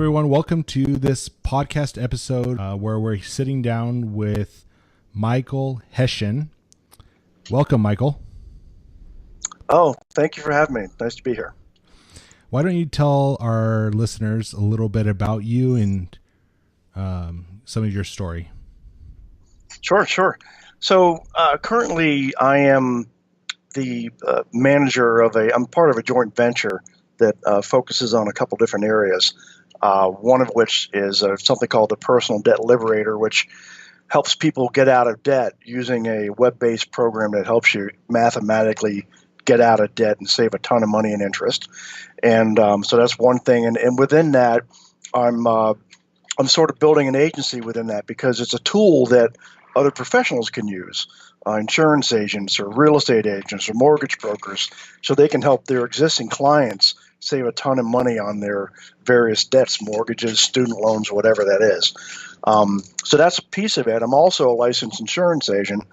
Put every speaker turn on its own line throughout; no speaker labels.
everyone. Welcome to this podcast episode where we're sitting down with Michael Hession. Welcome, Michael.
Oh, thank you for having me. Nice to be here.
Why don't you tell our listeners a little bit about you and some of your story?
Sure. So currently I am the manager of I'm part of a joint venture that focuses on a couple different areas. One of which is something called the Personal Debt Liberator, which helps people get out of debt using a web-based program that helps you mathematically get out of debt and save a ton of money and interest. And so that's one thing. And within that, I'm sort of building an agency within that because it's a tool that other professionals can use, insurance agents or real estate agents or mortgage brokers, so they can help their existing clients save a ton of money on their various debts, mortgages, student loans, whatever that is. So that's a piece of it. I'm also a licensed insurance agent,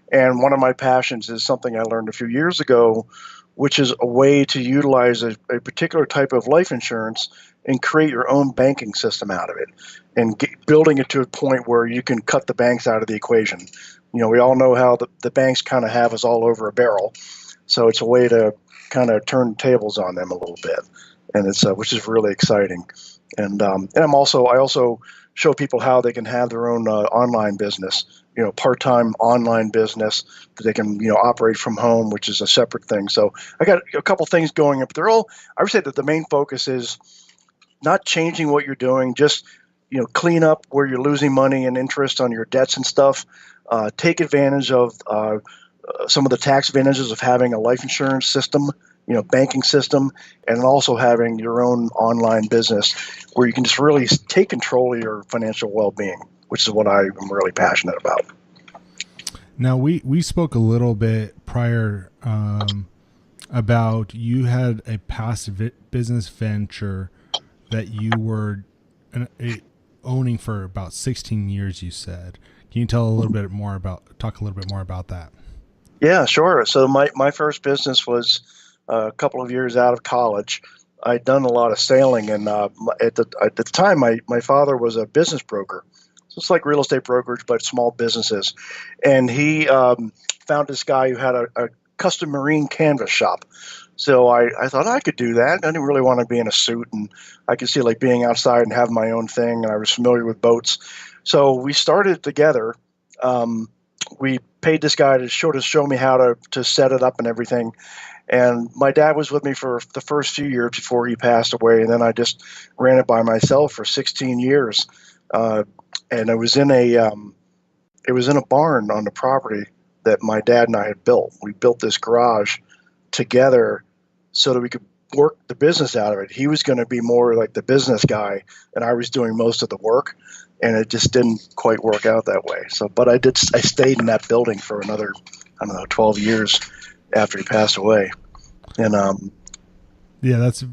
and one of my passions is something I learned a few years ago, which is a way to utilize a particular type of life insurance and create your own banking system out of it, and building it to a point where you can cut the banks out of the equation. You know, we all know how the banks kind of have us all over a barrel, so it's a way to kind of turn tables on them a little bit, and it's which is really exciting. And I also show people how they can have their own online business, part-time online business that they can operate from home, which is a separate thing. So I got a couple things going, but they're all, I would say that the main focus is not changing what you're doing, just clean up where you're losing money and interest on your debts and stuff. Take advantage of some of the tax advantages of having a life insurance system, banking system, and also having your own online business where you can just really take control of your financial well-being, which is what I am really passionate about.
Now, we spoke a little bit prior about you had a past business venture that you were owning for about 16 years, you said. Can you talk a little bit more about that?
Yeah, sure. So my first business was a couple of years out of college. I'd done a lot of sailing, and at the time, my father was a business broker. So it's like real estate brokerage, but small businesses. And he found this guy who had a custom marine canvas shop. So I thought I could do that. I didn't really want to be in a suit, and I could see like being outside and having my own thing, and I was familiar with boats. So we started together. We paid this guy to show me how to set it up and everything. And my dad was with me for the first few years before he passed away, and then I just ran it by myself for 16 years. And it was in a barn on the property that my dad and I had built. We built this garage together so that we could work the business out of it. He was going to be more like the business guy, and I was doing most of the work, and it just didn't quite work out that way. So, but I stayed in that building for another, 12 years after he passed away. And
yeah, that's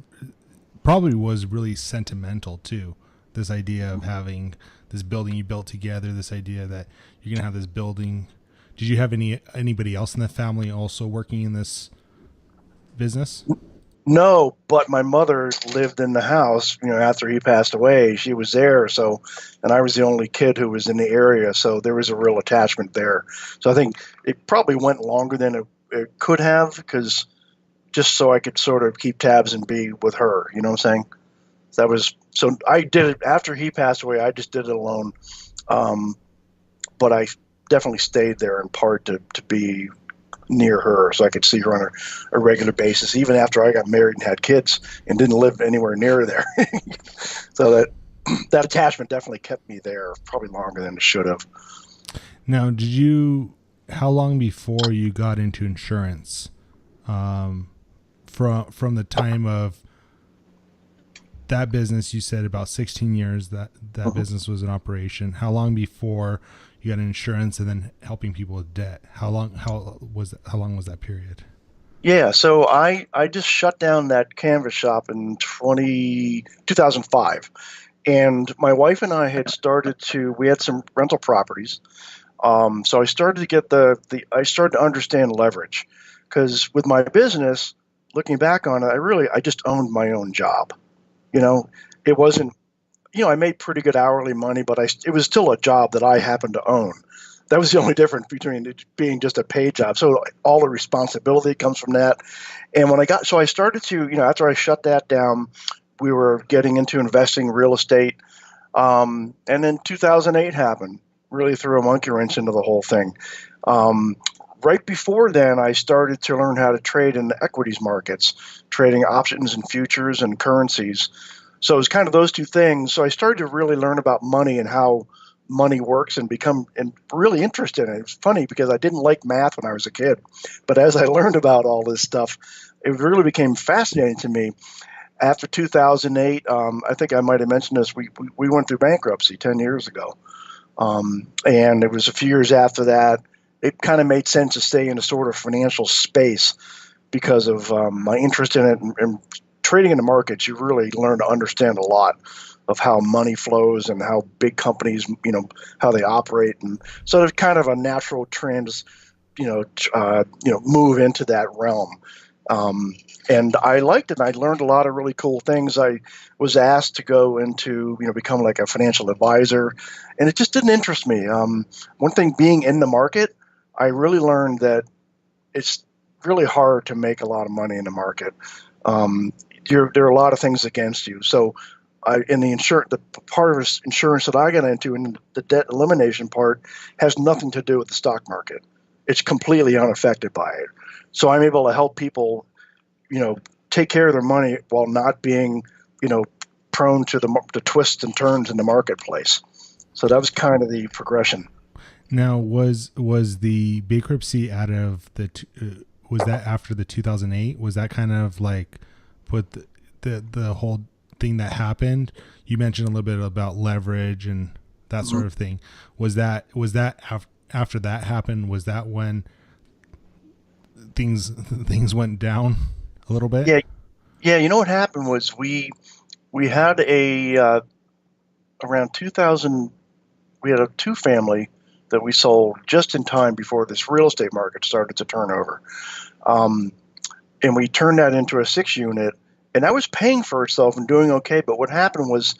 probably was really sentimental too. This idea of having this building you built together, this idea that you're gonna have this building. Did you have anybody else in the family also working in this business?
No, but my mother lived in the house, after he passed away. She was there, and I was the only kid who was in the area, so there was a real attachment there. So I think it probably went longer than it could have, because just so I could sort of keep tabs and be with her, you know what I'm saying? So I did it after he passed away. I just did it alone. But I definitely stayed there in part to be near her, so I could see her on a regular basis, even after I got married and had kids and didn't live anywhere near there. So that attachment definitely kept me there probably longer than it should have.
Now, how long before you got into insurance, from the time of that business? You said about 16 years that business was in operation. How long before you got insurance and then helping people with debt? How long was that period?
Yeah, so I just shut down that canvas shop in 2005. And my wife and I had we had some rental properties. So I started to get I started to understand leverage, because with my business, looking back on it, I just owned my own job. It wasn't I made pretty good hourly money, but it was still a job that I happened to own. That was the only difference between it being just a paid job. So all the responsibility comes from that. And I started to, after I shut that down, we were getting into investing in real estate. And then 2008 happened, really threw a monkey wrench into the whole thing. Right before then, I started to learn how to trade in the equities markets, trading options and futures and currencies. So it was kind of those two things. So I started to really learn about money and how money works and become really interested in it. It was funny because I didn't like math when I was a kid, but as I learned about all this stuff, it really became fascinating to me. After 2008, I think I might have mentioned this, we went through bankruptcy 10 years ago. And it was a few years after that, it kind of made sense to stay in a sort of financial space because of my interest in it. And trading in the markets, you really learn to understand a lot of how money flows and how big companies, how they operate. And so there's kind of a natural trend, move into that realm. And I liked it. And I learned a lot of really cool things. I was asked to go into, become like a financial advisor, and it just didn't interest me. One thing, being in the market, I really learned that it's really hard to make a lot of money in the market. There are a lot of things against you. So in the part of insurance that I got into, and the debt elimination part, has nothing to do with the stock market. It's completely unaffected by it. So I'm able to help people, take care of their money while not being, prone to the twists and turns in the marketplace. So that was kind of the progression.
Now, was the bankruptcy out of was that after the 2008? Was that kind of like put the whole thing that happened? You mentioned a little bit about leverage and that sort of thing. Was that after that happened? Was that when things went down a little bit?
Yeah. What happened was we had around 2000. We had a 2-family that we sold just in time before this real estate market started to turn over, and we turned that into a 6-unit, and that was paying for itself and doing okay. But what happened was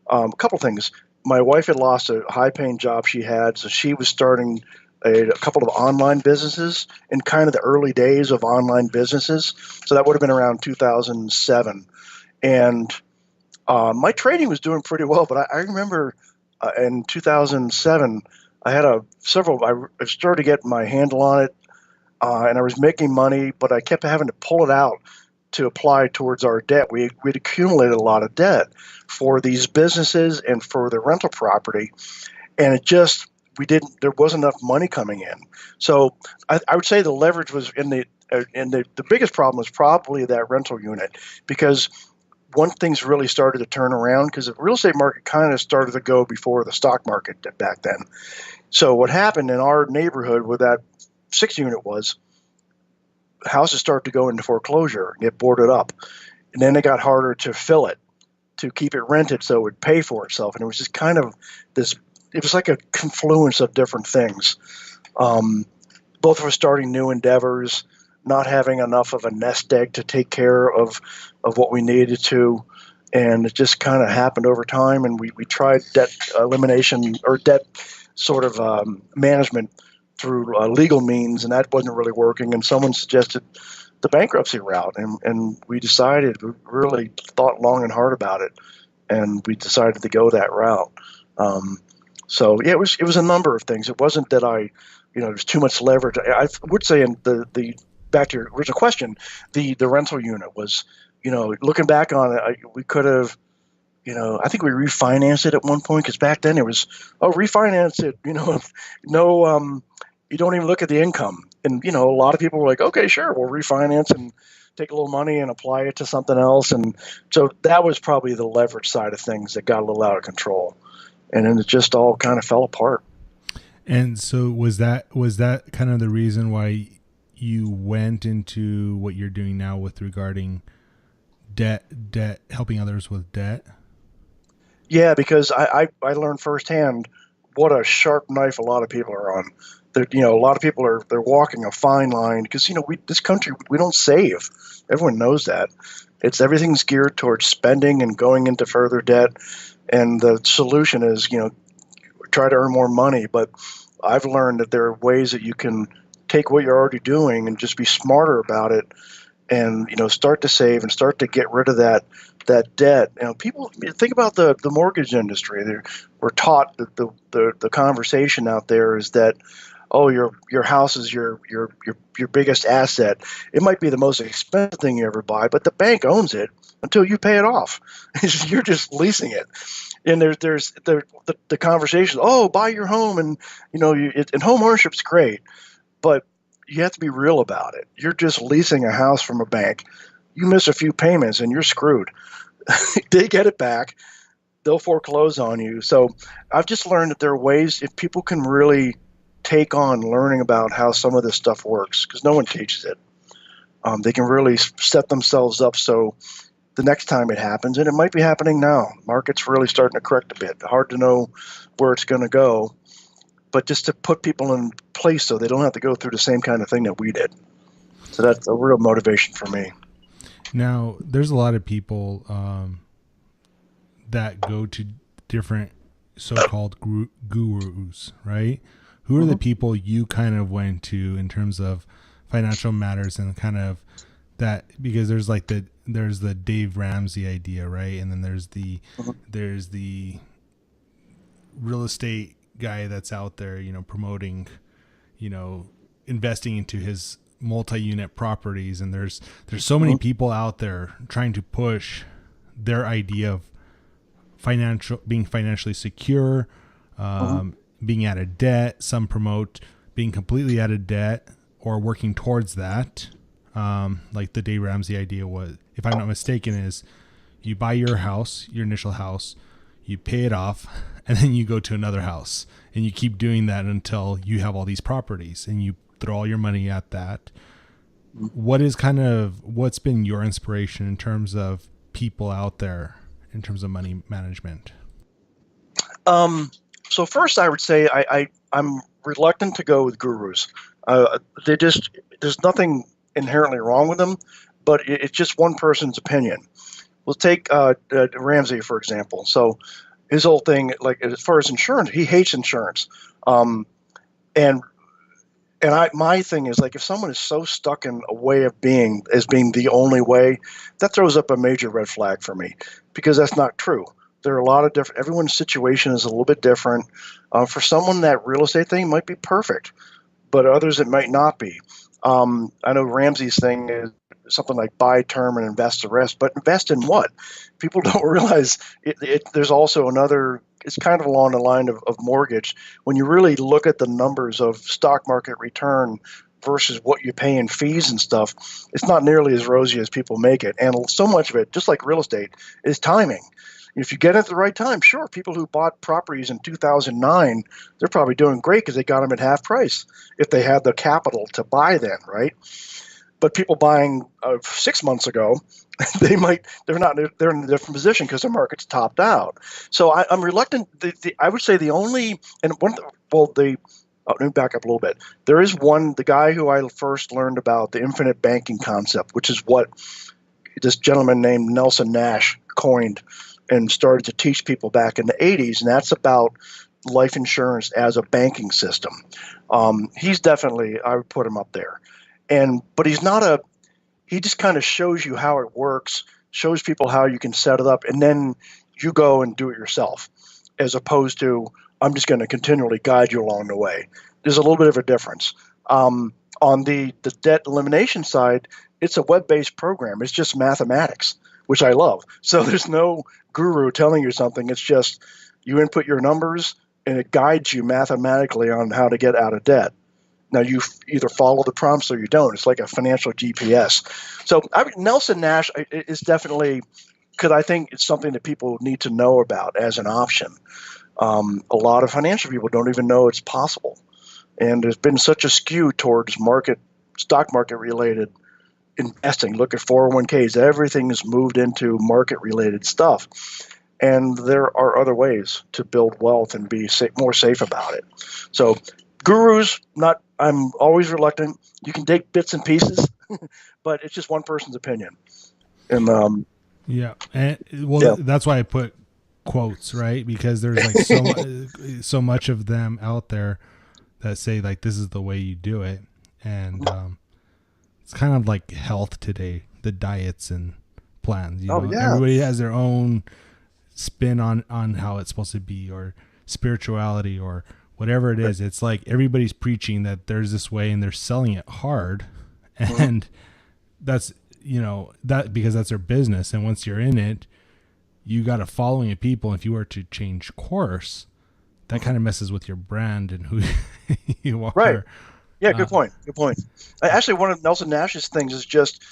a couple things. My wife had lost a high-paying job she had, so she was starting a couple of online businesses in kind of the early days of online businesses. So that would have been around 2007. And my trading was doing pretty well, but I remember in 2007, I had I started to get my handle on it, and I was making money, but I kept having to pull it out to apply towards our debt. We'd accumulated a lot of debt for these businesses and for the rental property, and there wasn't enough money coming in. So I would say the leverage was the biggest problem was probably that rental unit, because once things really started to turn around, because the real estate market kind of started to go before the stock market did back then. So what happened in our neighborhood where that 6-unit was, houses started to go into foreclosure and get boarded up. And then it got harder to fill it, to keep it rented so it would pay for itself. And it was just kind of it was like a confluence of different things. Both of us starting new endeavors, not having enough of a nest egg to take care of what we needed to. And it just kind of happened over time. And we tried debt elimination or debt sort of management through legal means, and that wasn't really working. And someone suggested the bankruptcy route. And we really thought long and hard about it. And we decided to go that route. So yeah, it was a number of things. It wasn't that there's too much leverage. I would say, in the back to your original question, the rental unit was, looking back on it, we could have, I think we refinanced it at one point, because back then it was, refinance it, no, you don't even look at the income. And, a lot of people were like, okay, sure, we'll refinance and take a little money and apply it to something else. And so that was probably the leverage side of things that got a little out of control. And then it just all kind of fell apart.
And so was that kind of the reason why you went into what you're doing now with regarding debt, helping others with debt?
Yeah, because I learned firsthand what a sharp knife a lot of people are on. A lot of people they're walking a fine line, because this country, we don't save. Everyone knows that. Everything's geared towards spending and going into further debt. And the solution is, try to earn more money. But I've learned that there are ways that you can take what you're already doing and just be smarter about it, and start to save and start to get rid of that debt. People think about the mortgage industry. We're taught that the conversation out there is that, oh, your house is your biggest asset. It might be the most expensive thing you ever buy, but the bank owns it until you pay it off. You're just leasing it. And there's the conversation. Oh, buy your home, and and home ownership's great, but you have to be real about it. You're just leasing a house from a bank. You miss a few payments and you're screwed. They get it back. They'll foreclose on you. So I've just learned that there are ways, if people can really take on learning about how some of this stuff works, because no one teaches it, they can really set themselves up so the next time it happens, and it might be happening now. Market's really starting to correct a bit. Hard to know where it's going to go, but just to put people in place so they don't have to go through the same kind of thing that we did. So that's a real motivation for me.
Now, there's a lot of people that go to different so-called gurus, right? Who are the people you kind of went to in terms of financial matters and kind of that, because there's like there's the Dave Ramsey idea, right? And then there's the real estate guy that's out there, promoting, investing into his multi-unit properties. And there's so many people out there trying to push their idea of being financially secure, being out of debt. Some promote being completely out of debt or working towards that. Like the Dave Ramsey idea was, if I'm not mistaken, is you buy your house, your initial house, you pay it off, and then you go to another house, and you keep doing that until you have all these properties, and you throw all your money at that. What's been your inspiration in terms of people out there in terms of money management?
So first I would say I'm reluctant to go with gurus. There's nothing inherently wrong with them, but it's just one person's opinion. We'll take Ramsey, for example. So his whole thing, like as far as insurance, he hates insurance. My thing is, like, if someone is so stuck in a way of being as being the only way, that throws up a major red flag for me, because that's not true. There are a lot of different, everyone's situation is a little bit different. For someone, that real estate thing might be perfect, but others it might not be. I know Ramsey's thing is something like buy term and invest the rest, but invest in what? People don't realize there's also another, it's kind of along the line of mortgage. When you really look at the numbers of stock market return versus what you pay in fees and stuff, it's not nearly as rosy as people make it. And so much of it, just like real estate, is timing. If you get it at the right time, sure, people who bought properties in 2009, they're probably doing great because they got them at half price if they had the capital to buy then, right? But people buying 6 months ago, they're in a different position because the market's topped out. So I'm reluctant. I would say the only, and one, well, let me back up a little bit. There is one, the guy who I first learned about the infinite banking concept, which is what this gentleman named Nelson Nash coined and started to teach people back in the 80s, and that's about life insurance as a banking system. He's definitely, I would put him up there. But he just kind of shows you how it works, shows people how you can set it up, and then you go and do it yourself, as opposed to, I'm just going to continually guide you along the way. There's a little bit of a difference. On the debt elimination side, it's a web-based program. It's just mathematics, which I love. So there's no guru telling you something. It's just you input your numbers, and it guides you mathematically on how to get out of debt. Now, you either follow the prompts or you don't. It's like a financial GPS. So Nelson Nash is definitely, because I think it's something that people need to know about as an option. A lot of financial people don't even know it's possible. And there's been such a skew towards stock market related investing. Look at 401ks. Everything is moved into market related stuff. And there are other ways to build wealth and be more safe about it. So gurus, I'm always reluctant. You can take bits and pieces, but it's just one person's opinion. And
that's why I put quotes, right? Because there's like so much of them out there that say like this is the way you do it, and it's kind of like health today, the diets and plans. You
Oh
know,
yeah.
everybody has their own spin on how it's supposed to be, or spirituality, or whatever it is. It's like everybody's preaching that there's this way, and they're selling it hard, and that's that because that's their business. And once you're in it, you got a following of people. If you were to change course, that kind of messes with your brand and who you are.
Right. Yeah, good point. Good point. Actually, one of Nelson Nash's things is just,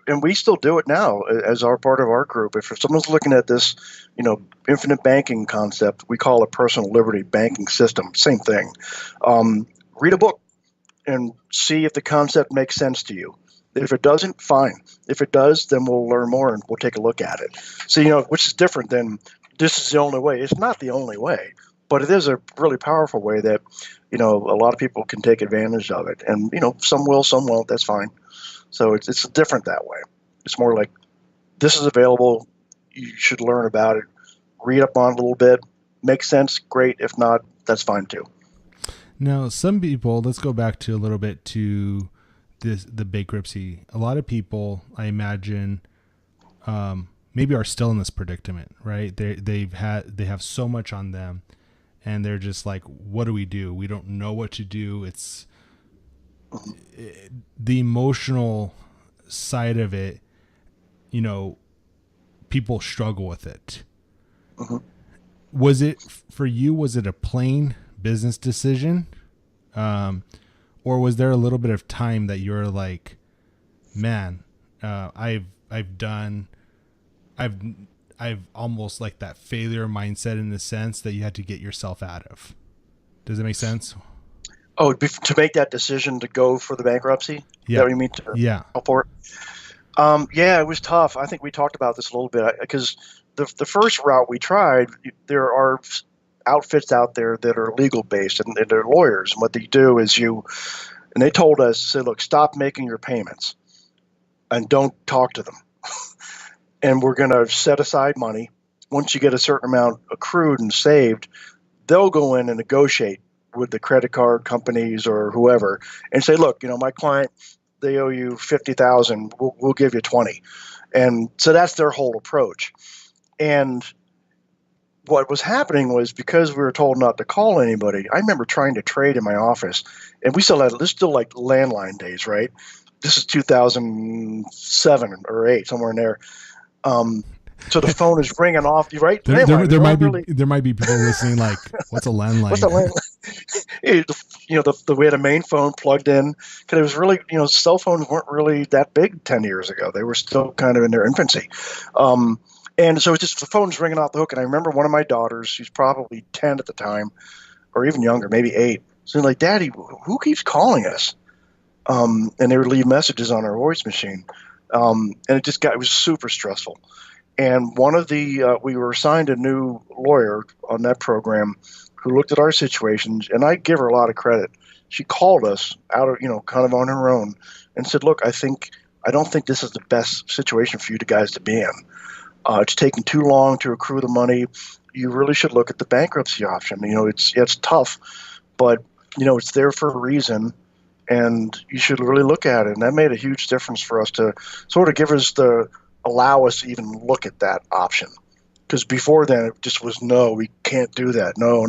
and we still do it now as our part of our group. If someone's looking at this, infinite banking concept, we call it personal liberty banking system. Same thing. Read a book and see if the concept makes sense to you. If it doesn't, fine. If it does, then we'll learn more and we'll take a look at it. So, which is different than this is the only way. It's not the only way, but it is a really powerful way that, a lot of people can take advantage of it. And, some will, some won't. That's fine. So it's different that way. It's more like this is available. You should learn about it. Read up on it a little bit. Makes sense. Great. If not, that's fine too.
Now, some people, let's go back to a little bit to the bankruptcy. A lot of people, I imagine, maybe are still in this predicament, right? They have so much on them, and they're just like, what do? We don't know what to do. It's the emotional side of it. People struggle with it.
Mm-hmm.
Was it for you? Was it a plain business decision? Or was there a little bit of time that you're like, man, I've almost like that failure mindset in the sense that you had to get yourself out of. Does it make sense?
Oh, to make that decision to go for the bankruptcy?
Yeah.
Is that what you mean?
Yeah.
For it? Yeah, it was tough. I think we talked about this a little bit because the first route we tried, there are outfits out there that are legal based and they're lawyers. And what they do is and they told us, say, look, stop making your payments and don't talk to them. And we're going to set aside money. Once you get a certain amount accrued and saved, they'll go in and negotiate with the credit card companies or whoever and say, look, my client, they owe you $50,000. We'll give you 20. And so that's their whole approach. And what was happening was because we were told not to call anybody, I remember trying to trade in my office, and this is still like landline days, right? This is 2007 or 8, somewhere in there. So the phone is ringing off, right?
There might be people listening like, what's a landline?
What's a landline? We had a main phone plugged in because it was really, cell phones weren't really that big 10 years ago. They were still kind of in their infancy. And so it's just the phone's ringing off the hook. And I remember one of my daughters, she's probably 10 at the time, or even younger, maybe 8. So like, Daddy, who keeps calling us? And they would leave messages on our voice machine. And it was super stressful. And one of we were assigned a new lawyer on that program who looked at our situations, and I give her a lot of credit. She called us out of, kind of on her own and said, look, I don't think this is the best situation for you guys to be in. It's taking too long to accrue the money. You really should look at the bankruptcy option. It's tough, but it's there for a reason, and you should really look at it. And that made a huge difference for us to sort of allow us to even look at that option. Because before then it just was, no, we can't do that. No.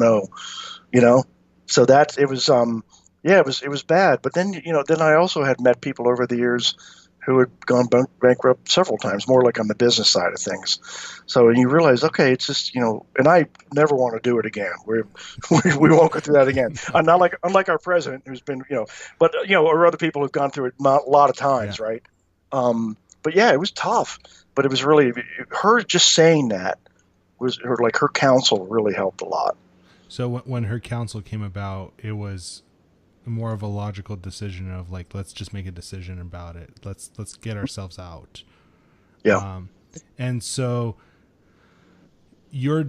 So it was bad. But then, then I also had met people over the years who had gone bankrupt several times, more like on the business side of things. So you realize, okay, it's just, and I never want to do it again. We won't go through that again. Unlike our president who's been, or other people who've gone through it a lot of times, yeah. Right? But yeah, it was tough, but it was really, her just saying that her counsel really helped a lot.
So when her counsel came about, it was more of a logical decision of like, let's just make a decision about it. Let's get ourselves out.
Yeah.
And so your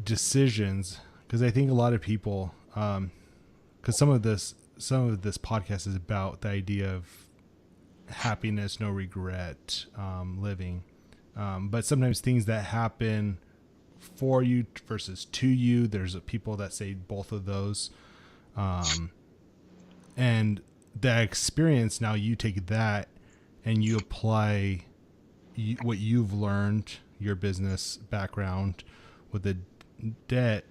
decisions, because I think a lot of people, because some of this podcast is about the idea of happiness, no regret, living. But sometimes things that happen for you versus to you. There's people that say both of those. And that experience, now you take that and you apply what you've learned, your business background with the debt.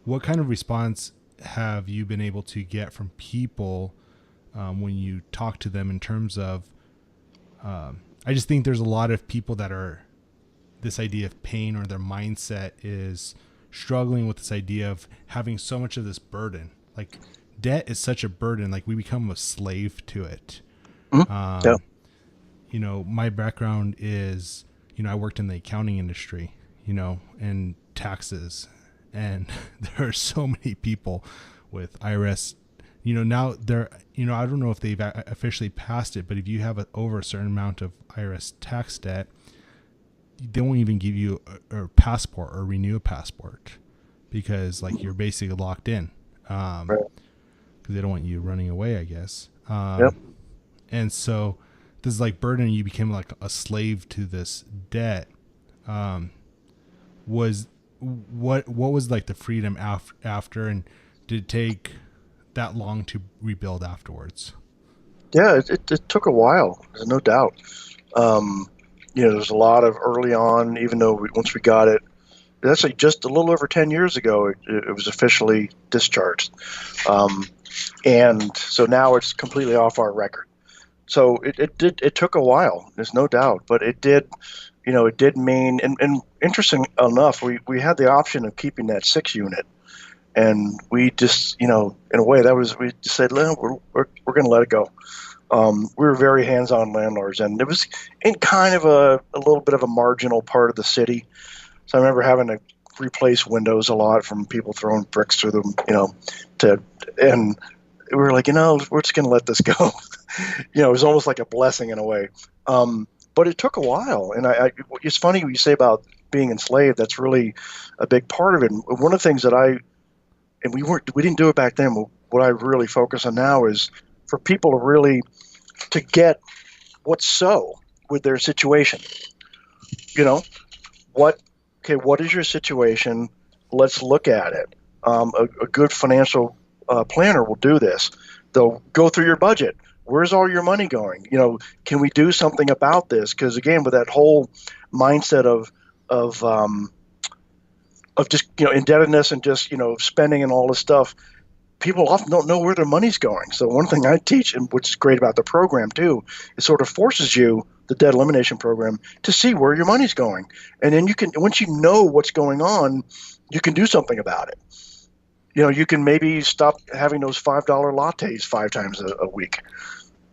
What kind of response have you been able to get from people when you talk to them in terms of, I just think there's a lot of people that are this idea of pain, or their mindset is struggling with this idea of having so much of this burden. Like, debt is such a burden. Like, we become a slave to it.
Yeah.
You know, my background is, you know, I worked in the accounting industry, you know, and taxes. And there are so many people with IRS, you know, now they're, you know, I don't know if they've officially passed it, but if you have over a certain amount of IRS tax debt, they won't even give you a passport or renew a passport, because like you're basically locked in, because they don't want you running away, I guess.
Yep.
And so this is like burden. You became like a slave to this debt. Was what was like the freedom after, and did it take that long to rebuild afterwards?
Yeah, it took a while. There's no doubt. You know, there's a lot of early on, even though once we got it, actually just a little over 10 years ago, it was officially discharged. And so now it's completely off our record. So it took a while, there's no doubt, but it did, you know, it did mean, and interesting enough, we had the option of keeping that 6 unit. And we just, you know, in a way we just said, we're going to let it go. We were very hands-on landlords, and it was in kind of a little bit of a marginal part of the city. So I remember having to replace windows a lot from people throwing bricks through them, you know, and we were like, you know, we're just going to let this go. You know, it was almost like a blessing in a way. But it took a while. And it's funny what you say about being enslaved. That's really a big part of it. And one of the things that we didn't do it back then. What I really focus on now is for people to really to get what's so with their situation. You know, what is your situation? Let's look at it. A good financial planner will do this. They'll go through your budget. Where's all your money going? You know, can we do something about this? Because again, with that whole mindset of just, you know, indebtedness and just, you know, spending and all this stuff, people often don't know where their money's going. So one thing I teach, and which is great about the program too, it sort of forces you, the debt elimination program, to see where your money's going. And then you can, once you know what's going on, you can do something about it. You know, you can maybe stop having those $5 lattes 5 times a week.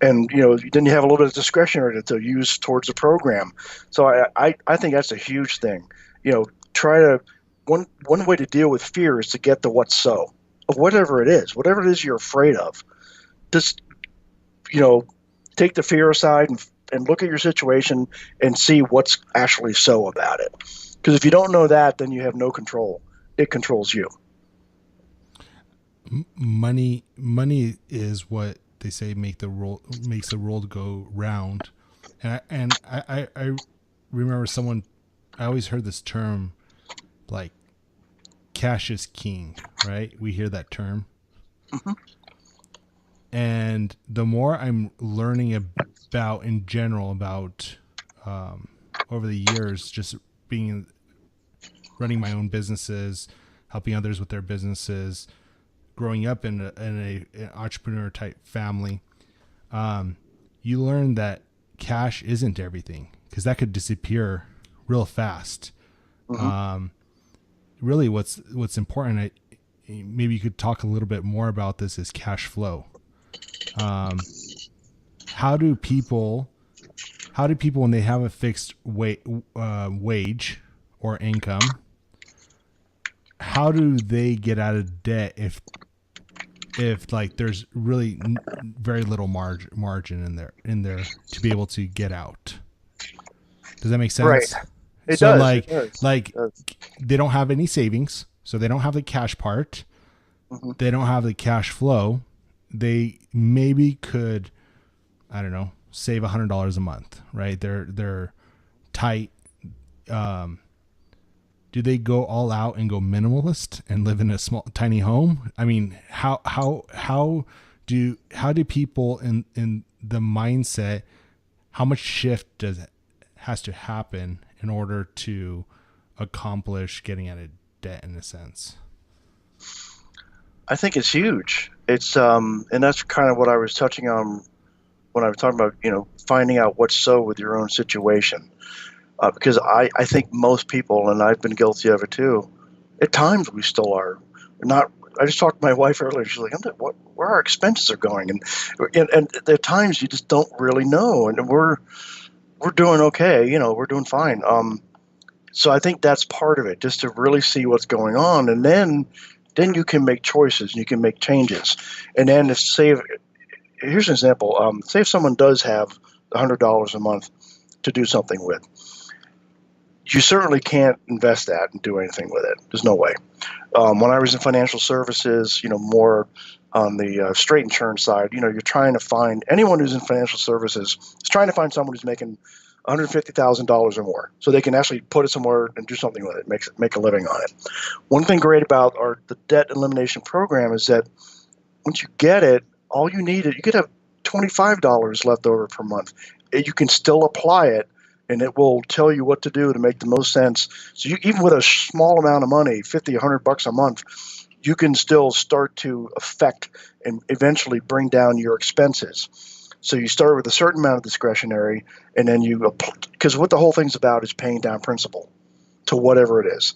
And, you know, then you have a little bit of discretionary to use towards the program. So I think that's a huge thing. You know, one way to deal with fear is to get the what's so of whatever it is you're afraid of. Just, you know, take the fear aside and look at your situation and see what's actually so about it. Because if you don't know that, then you have no control. It controls you.
Money is what they say makes the world go round. And I remember I always heard this term, like, cash is king, right? We hear that term.
Mm-hmm.
And the more I'm learning about in general about over the years, just running my own businesses, helping others with their businesses, growing up in an entrepreneur type family, you learn that cash isn't everything, because that could disappear real fast. Mm-hmm. Really what's important, maybe you could talk a little bit more about this, is cash flow. How do people, when they have a fixed wage or income, how do they get out of debt if like there's really very little margin in there to be able to get out? Does that make sense?
Right. It
so
does.
Like,
it does.
like
it does.
They don't have any savings, so they don't have the cash part.
Mm-hmm.
They don't have the cash flow. They maybe could, I don't know, save $100 a month, right? They're tight. do they go all out and go minimalist and live in a small, tiny home? I mean, how do people in the mindset, how much shift has to happen in order to accomplish getting out of debt in a sense?
I think it's huge. It's and that's kind of what I was touching on when I was talking about, finding out what's so with your own situation. Because I think most people, and I've been guilty of it too, at times we still are not. I just talked to my wife earlier. She's like, where our expenses are going, and there are times you just don't really know, and we're doing okay. We're doing fine. So I think that's part of it, just to really see what's going on, and then you can make choices, and you can make changes, and then here's an example. Say if someone does have $100 a month to do something with. You certainly can't invest that and do anything with it. There's no way. When I was in financial services, more on the straight insurance side, you're trying to find anyone who's in financial services is trying to find someone who's making $150,000 or more, so they can actually put it somewhere and do something with it, make a living on it. One thing great about the debt elimination program is that once you get it, all you need you could have $25 left over per month. You can still apply it, and it will tell you what to do to make the most sense. So even with a small amount of money, $50, $100 a month, you can still start to affect and eventually bring down your expenses. So you start with a certain amount of discretionary, and then because what the whole thing's about is paying down principal to whatever it is.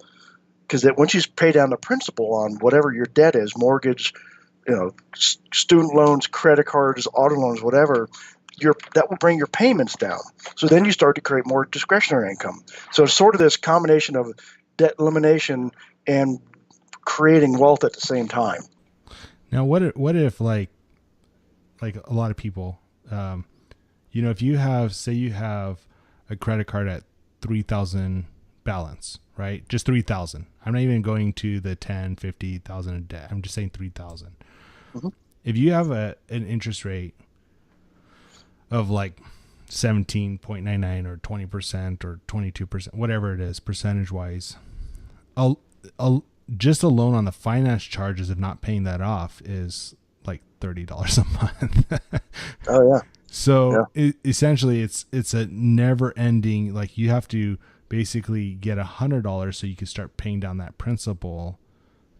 Because once you pay down the principal on whatever your debt is, mortgage, student loans, credit cards, auto loans, whatever, that will bring your payments down. So then you start to create more discretionary income. So it's sort of this combination of debt elimination and creating wealth at the same time.
Now, what if like a lot of people, if you have a credit card at 3,000 balance, right? Just 3,000. I'm not even going to the 10, 50,000 in debt. I'm just saying 3,000. Mm-hmm. If you have an interest rate of like 17.99 or 20% or 22%, whatever it is, percentage wise, just alone on the finance charges of not paying that off is like $30 a month.
Oh yeah.
So yeah. Essentially it's a never ending, like you have to basically get $100 so you can start paying down that principal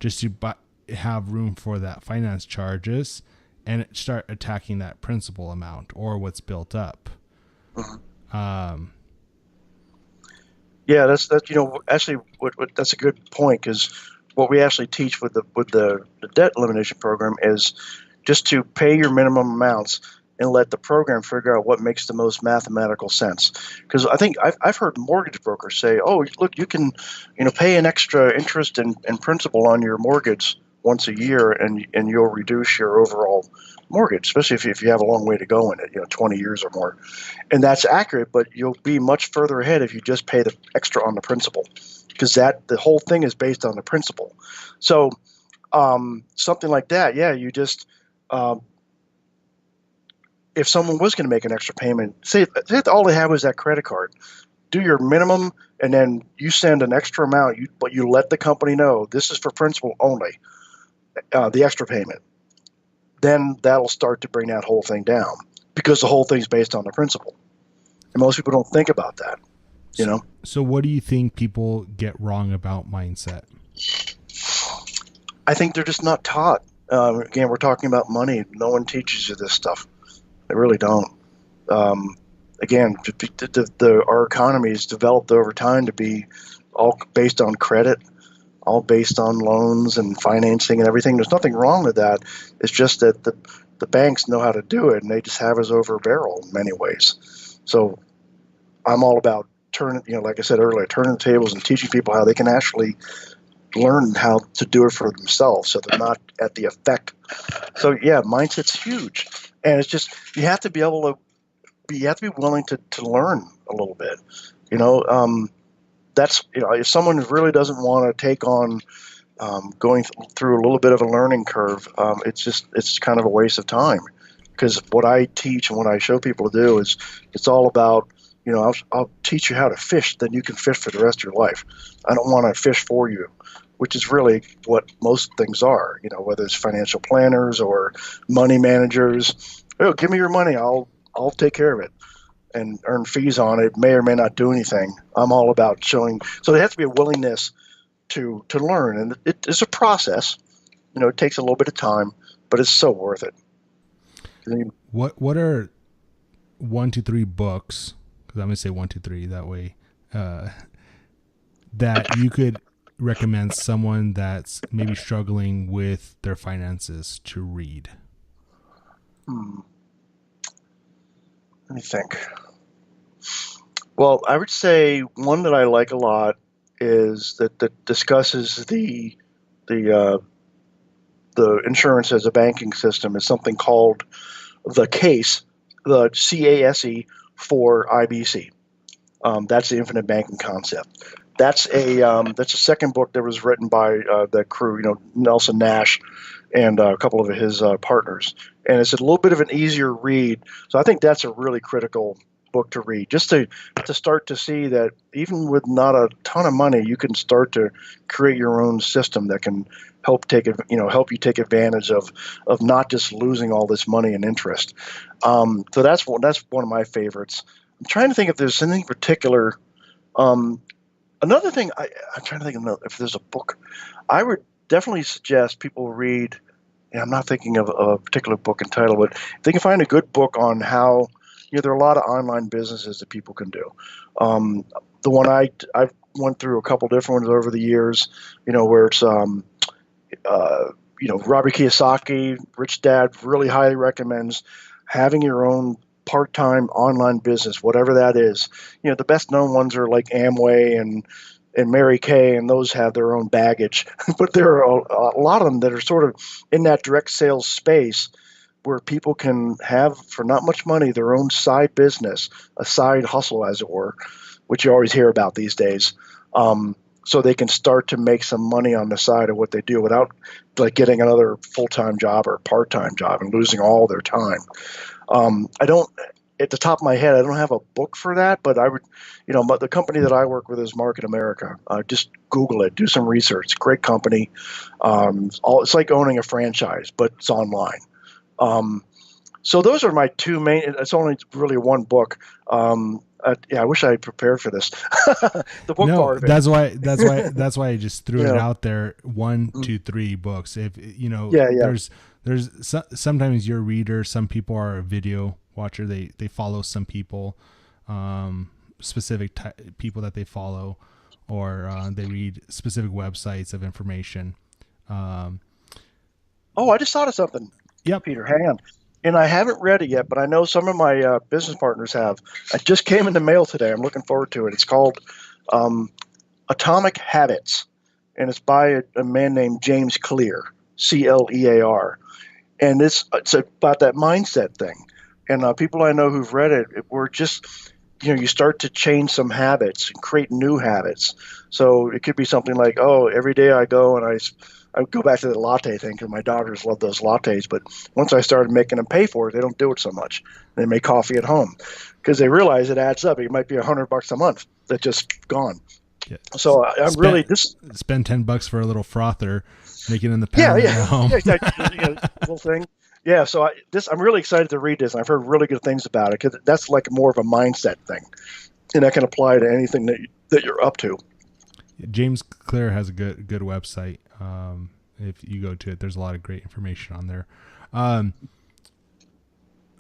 just to have room for that finance charges and start attacking that principal amount or what's built up. Mm-hmm.
Yeah, that's actually what that's a good point, because what we actually teach with the debt elimination program is just to pay your minimum amounts and let the program figure out what makes the most mathematical sense. Because I think I've heard mortgage brokers say, "Oh, look, you can pay an extra interest and principal on your mortgage once a year, and you'll reduce your overall mortgage, especially if you have a long way to go in it, 20 years or more." And that's accurate, but you'll be much further ahead if you just pay the extra on the principal, because the whole thing is based on the principal. So something like that, yeah, you just if someone was going to make an extra payment, say all they have was that credit card, do your minimum, and then you send an extra amount, but you let the company know this is for principal only, the extra payment. Then that'll start to bring that whole thing down, because the whole thing's based on the principal. And most people don't think about that,
So what do you think people get wrong about mindset?
I think they're just not taught. Again, we're talking about money. No one teaches you this stuff. They really don't. Again, our economy is developed over time to be all based on credit, all based on loans and financing and everything. There's nothing wrong with that. It's just that the banks know how to do it, and they just have us over a barrel in many ways. So I'm all about turning, like I said earlier, turning the tables and teaching people how they can actually learn how to do it for themselves, so they're not at the effect. So yeah, mindset's huge, and it's just you have to be able to willing to learn a little bit. That's if someone really doesn't want to take on going through a little bit of a learning curve, it's kind of a waste of time, because what I teach and what I show people to do is it's all about I'll teach you how to fish, then you can fish for the rest of your life. I don't want to fish for you, which is really what most things are, whether it's financial planners or money managers. Oh, give me your money. I'll take care of it and earn fees on it. May or may not do anything. I'm all about showing. So there has to be a willingness to learn, and it's a process. It takes a little bit of time, but it's so worth it.
What are 1, 2, 3 books? Because I'm gonna say 1, 2, 3 that way. That you could recommend someone that's maybe struggling with their finances to read.
Let me think. Well, I would say one that I like a lot is that discusses the insurance as a banking system is something called the CASE, the CASE for IBC. That's the infinite banking concept. That's a second book that was written by the crew, Nelson Nash and a couple of his partners, and it's a little bit of an easier read. So I think that's a really critical book to read, just to start to see that even with not a ton of money, you can start to create your own system that can help you take advantage of not just losing all this money and interest. So that's one of my favorites. I'm trying to think if there's anything particular. Another thing, I'm trying to think of if there's a book. I would definitely suggest people read, and I'm not thinking of a particular book and title, but if they can find a good book on how, there are a lot of online businesses that people can do. The one I've went through a couple different ones over the years, where it's, Robert Kiyosaki, Rich Dad, really highly recommends having your own part-time online business, whatever that is. The best known ones are like Amway and Mary Kay, and those have their own baggage. But there are a lot of them that are sort of in that direct sales space where people can have, for not much money, their own side business, a side hustle, as it were, which you always hear about these days. So they can start to make some money on the side of what they do without like getting another full-time job or part-time job and losing all their time. I don't, at the top of my head, I don't have a book for that, but I would, but the company that I work with is Market America. Just Google it, do some research. Great company. It's like owning a franchise, but it's online. So those are my two main. It's only really one book. I wish I had prepared for this. The book part of it.
That's why I just threw it out there. 1, 2, 3 books. If there's sometimes you're a reader. Some people are a video watcher. They follow some people, specific people that they follow, or they read specific websites of information.
I just thought of something.
Yep,
Peter, hang on. And I haven't read it yet, but I know some of my business partners have. It just came in the mail today. I'm looking forward to it. It's called Atomic Habits, and it's by a man named James Clear, Clear. And it's about that mindset thing. And people I know who've read it, we're just, you start to change some habits and create new habits. So it could be something like, every day I go and I go back to the latte thing because my daughters love those lattes. But once I started making them pay for it, they don't do it so much. They make coffee at home because they realize it adds up. It might be $100 a month that's just gone. Yeah. So I'm really just
spend $10 for a little frother, make it in the pan at home.
Little thing. Yeah. So I'm really excited to read this. And I've heard really good things about it because that's like more of a mindset thing, and that can apply to anything that you're up to.
James Clear has a good website. If you go to it, there's a lot of great information on there. I'm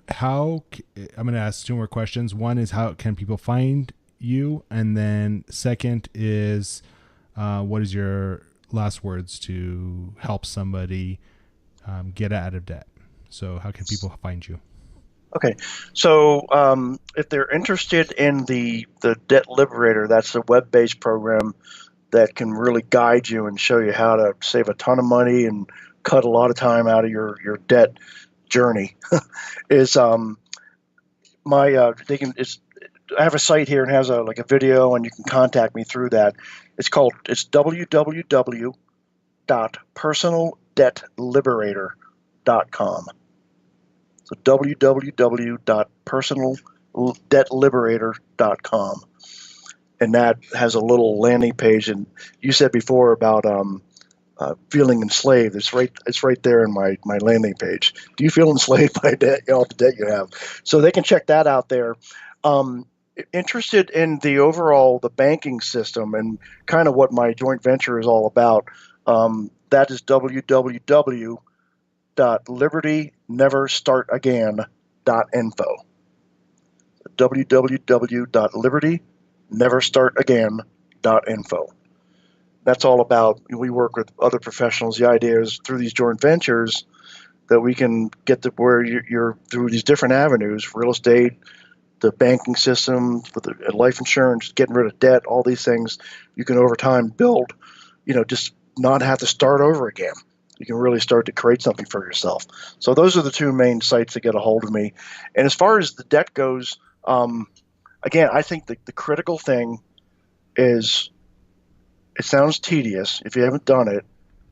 going to ask 2 more questions. One is, how can people find you? And then second is, what is your last words to help somebody get out of debt? So how can people find you?
Okay. So if they're interested in the Debt Liberator, that's a web-based program that can really guide you and show you how to save a ton of money and cut a lot of time out of your debt journey. Is I have a site here and has a video, and you can contact me through that. It's www.personaldebtliberator.com. So www.personaldebtliberator.com. debt-liberator.com. And that has a little landing page. And you said before about feeling enslaved. It's right there in my landing page. Do you feel enslaved by debt, all the debt you have? So they can check that out there. Interested in the banking system and kind of what my joint venture is all about. That is www.libertyneverstartagain.info. www.libertyneverstartagain.info. That's all about, we work with other professionals. The idea is through these joint ventures that we can get to where you're through these different avenues, real estate, the banking system, the life insurance, getting rid of debt, all these things, you can over time build, just not have to start over again. You can really start to create something for yourself. So those are the two main sites that get a hold of me. And as far as the debt goes, again, I think the critical thing is, it sounds tedious if you haven't done it.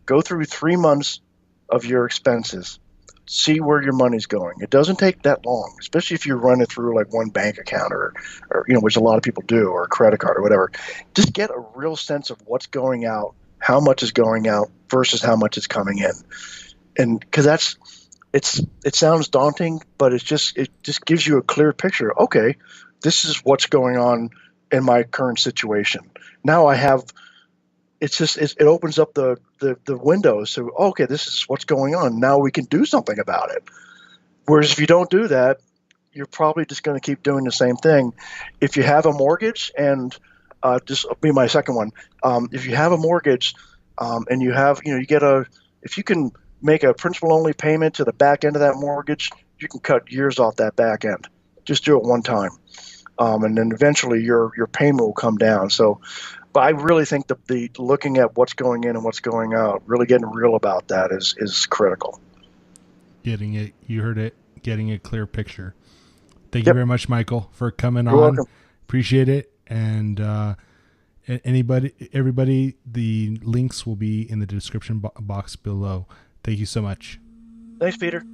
Go through 3 months of your expenses. See where your money's going. It doesn't take that long, especially if you run it through like one bank account or which a lot of people do, or a credit card or whatever. Just get a real sense of what's going out, how much is going out versus how much is coming in. And because it sounds daunting, but it just gives you a clear picture. Okay, this is what's going on in my current situation. Now I have, it opens up the windows. So, okay, this is what's going on. Now we can do something about it. Whereas if you don't do that, you're probably just going to keep doing the same thing. If you have a mortgage, and just be my second one. If you have a mortgage, and you have, if you can make a principal only payment to the back end of that mortgage, you can cut years off that back end. Just do it one time. And then eventually your payment will come down. So, but I really think the looking at what's going in and what's going out, really getting real about that is critical.
Getting it, you heard it, getting a clear picture. Thank
Yep.
you very much, Michael, for coming
You're
on.
welcome.
Appreciate it. And everybody, the links will be in the description box below. Thank you so much.
Thanks, Peter.